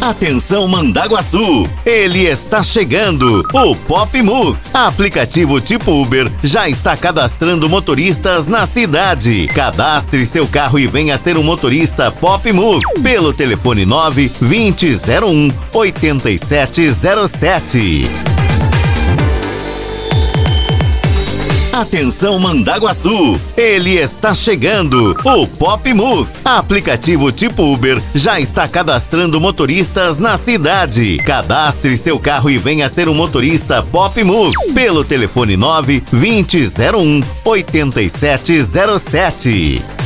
Atenção Mandaguaçu, ele está chegando, o Popmove, aplicativo tipo Uber, já está cadastrando motoristas na cidade. Cadastre seu carro e venha ser um motorista Popmove pelo telefone 92001 8707. Atenção Mandaguaçu, ele está chegando, o Popmove, aplicativo tipo Uber, já está cadastrando motoristas na cidade. Cadastre seu carro e venha ser um motorista Popmove pelo telefone 92001 8707.